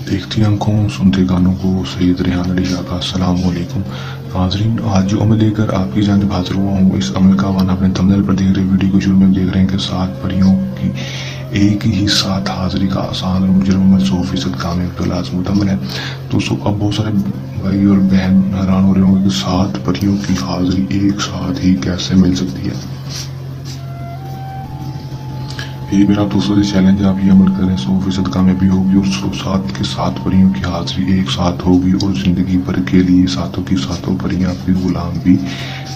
देखती आंखों सुनते कानों को सैयद रेहान अली शाह का अस्सलाम वालेकुम। नाज़रीन, आज जो अमल लेकर आपकी जानिब हाजिर हुआ हूँ, इस अमल का वाना अपने थंबनेल पर देख रहे वीडियो को शुरू में देख रहे हैं कि 7 परियों की एक ही साथ हाजिरी का आसान और मुजरम 100% कामयाब तो लाजमी अमल है। दोस्तों, अब बहुत सारे भाई और बहन हैरान हो रहे होंगे कि 7 परियों की हाजिरी एक साथ ही कैसे मिल सकती है। ये मेरा दोस्तों से चैलेंज है, आप ये अमल करें 100% कामयाबी होगी और 7 के 7 परियों की हाजिरी एक साथ होगी और जिंदगी भर के लिए सातों की सातों परियां आपकी गुलाम भी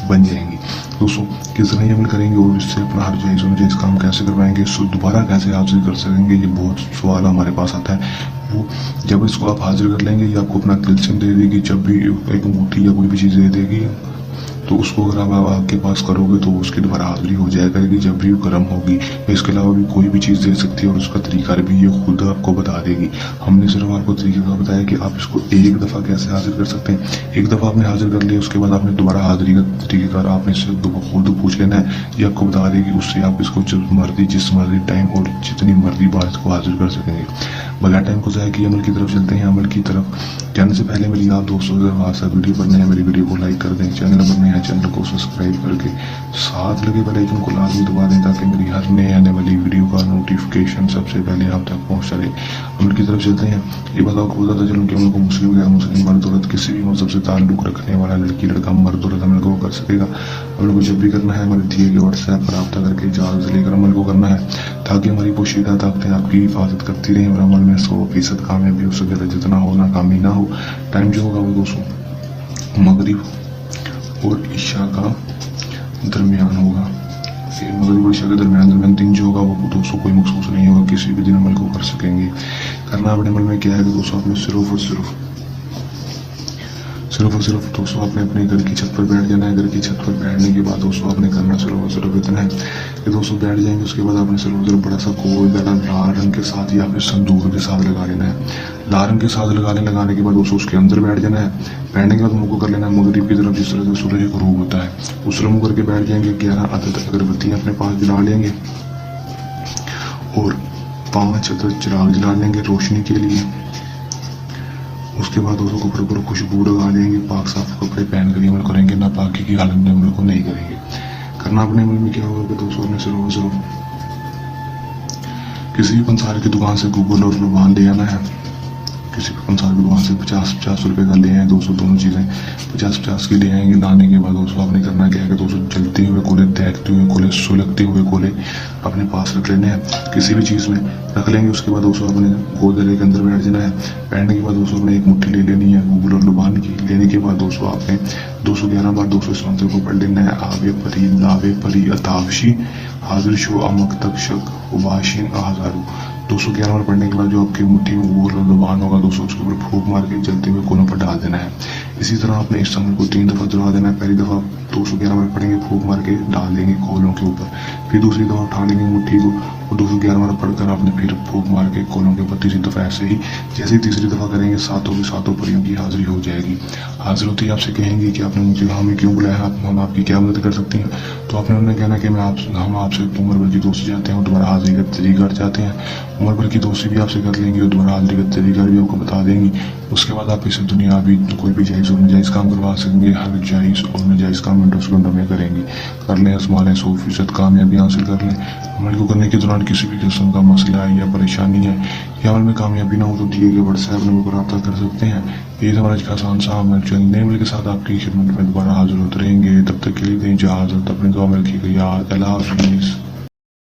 बन जाएंगी। दोस्तों, किस तरह ये अमल करेंगे और इससे अपना हर जायज़ काम कैसे करवाएंगे, दोबारा कैसे हाजिर कर सकेंगे, ये बहुत सवाल हमारे पास आता है। वो जब इसको आप हाजिर कर लेंगे, ये आपको अपना कैल्शियम दे देगी। जब भी एक अंगूठी या कोई भी चीज़ दे देगी तो उसको अगर आप आपके पास करोगे तो उसकी दोबारा हाजिरी हो जाया करेगी जब भी गर्म होगी। इसके अलावा भी कोई भी चीज़ दे सकती है और उसका तरीका भी ये खुद आपको बता देगी। हमने सिर्फ आपको तरीके का बताया कि आप इसको एक दफ़ा कैसे हाजिर कर सकते हैं। एक दफ़ा आपने हाजिर कर लिया, उसके बाद आपने दोबारा हाजिरी का तरीका आपने इससे खुद पूछ लेना है, ये आपको बता देगी। उससे आप इसको जिस मर्जी टाइम और जितनी मर्जी बार इसको हाजिर कर सकेंगे। बगैर टाइम को ज़ाया किए अमल की तरफ चलते हैं। अमल की तरफ जाने से पहले मेरी आप दोस्तों अगर वासा वीडियो पर नए मेरी वीडियो को लाइक कर दें, चैनल पर नया चैनल को सब्सक्राइब करके साथ लगे बेल आइकन को लाजमी दबा दें ताकि मेरी हर नए आने वाली वीडियो का नोटिफिकेशन सबसे पहले आप तक पहुंचता रहे। अमल की तरफ चलते हैं। ये बताओ को बताता चलूँ कि अमल को मुस्लिम गैर मुस्लिम मर्द औरत किसी भी मजहब से ताल्लुक़ रखने वाला लड़की लड़का मर्द औरत अमल को कर सकेगा। अमल को जब भी करना है हमारे दिए गए व्हाट्सएप पर रब्ता करके इजाज़त लेकर अमल को करना है ताकि हमारी पोशीदा ताकतें आपकी हिफाजत करती रहें और अमल में 100% कामयाबी हो सके। जितना हो नाकामी ना हो। टाइम जो होगा वो दोस्तों मगरिब और ईशा का दरमियान होगा। मगरिब और ईशा के दरमियान दिन जो होगा वो दोस्तों कोई मखसूस नहीं होगा, किसी भी दिन अमल को कर सकेंगे। करना अपने अमल में क्या है कि दोस्तों आपने सिर्फ और सिर्फ दोस्तों आपने अपने घर की छत पर बैठ जाना है। घर की छत पर बैठने के बाद दोस्तों आपने करना सिर्फ और सिर्फ इतना है कि दोस्तों बैठ जाएंगे। उसके बाद आपने सिर्फ और सिर्फ बड़ा सा कोई लाल रंग के साथ या फिर संदूक के साथ लगा लेना है। लाल रंग के साथ लगाने के बाद दोस्तों उसके अंदर बैठ जाना है। बैठने के बाद मुँह को कर लेना है मगरिब की तरफ, जिस तरह से सूरज ग़ुरूब होता है उस तरह मुँह करके बैठ जाएंगे। 11 अदद अगरबत्तियाँ अपने पास जला लेंगे और 5 अदद चिराग जला लेंगे रोशनी के लिए। उसके बाद दोस्तों कपड़े पर खुशबू लगा लेंगे। पाक साफ कपड़े पहन कर अमल करेंगे, ना पाकी की हालत में अमल को नहीं करेंगे। करना अपने अमल में क्या होगा कि दोस्तों अपने सिर्फ किसी भी पंसार की दुकान से गूगल और लुबान ले आना है। किसी भी पंसार की दुकान से 50-50 रुपए का ले आए दोस्तों, दोनों चीज़ें 50-50 की ले आएंगे। लाने के बाद दोस्तों आपने करना क्या है कि दोस्तों जलते हुए कोले, देखते हुए कोले, सुलगते हुए कोले अपने पास रख लेने हैं, किसी भी चीज़ में रख लेंगे। उसके बाद दोस्तों अपने गोदरे के अंदर बैठ जाना है। बैठने के बाद दोस्तों अपने एक मुट्ठी ले लेनी है गूगल और लुबान की। लेने के बाद दोस्तों आपने 211 बार दोस्तों इस मंत्र को पढ़ लेना है। आवे परी लावे परी अतावशी हाजिर शो अमक तक शक वाशिन आजारू। 211 बार पढ़ने के बाद जो आपकी मुट्ठी में गूगल और लुबान होगा दोस्तों उसके ऊपर फूंक मार के जलते हुए कोनों पर डाल देना है। इसी तरह आपने इस अमल को 3 दफ़ा दोहरा देना है। पहली दफ़ा 211 बार पढ़ेंगे, फूंक मार के डाल देंगे कोलों के ऊपर। फिर दूसरी दफ़ा उठा लेंगे मुट्ठी को और 211 बार पढ़कर आपने फिर फूंक मार के कोलों के ऊपर। तीसरी दफ़ा ऐसे ही जैसे ही तीसरी दफ़ा करेंगे सातों की सातों परियों की हाजिरी हो जाएगी। हाजिर होती ही आपसे कहेंगे कि आपने मुझे हमें क्यों बुलाया है, हम आपकी क्या मदद कर सकते हैं। तो आपने उन्हें कहना कि हम आपसे उम्र भर की दोस्ती चाहते हैं और दोबारा हाजिरी का तरीका चाहते हैं। उम्र भर की दोस्ती भी आपसे कर लेंगे और दोबारा हाजिरी का तरीका भी आपको बता देंगी। उसके बाद आप इसे दुनिया भी कोई भी जायज़ और नाजायज़ काम करवा सकेंगे। हर जायज़ और नाजायज़ काम मिनटों सेकंडों में करेंगे। कर लें, आजमा लें, 100% कामयाबी हासिल कर लें। अमल को करने के दौरान किसी भी किस्म का मसला है या परेशानी है या अमल में कामयाबी ना हो तो दिए गए व्हाट्सएप नंबर पर रब्ता कर सकते हैं। ये हमारा आज का आसान सा अमल चलने अमल के साथ आपकी खिदमत में दोबारा हाजिर होते रहेंगे। तब तक के लिए दें इजाज़त, अपनी दुआ में रखिएगा याद। अल्लाह हाफ़िज़।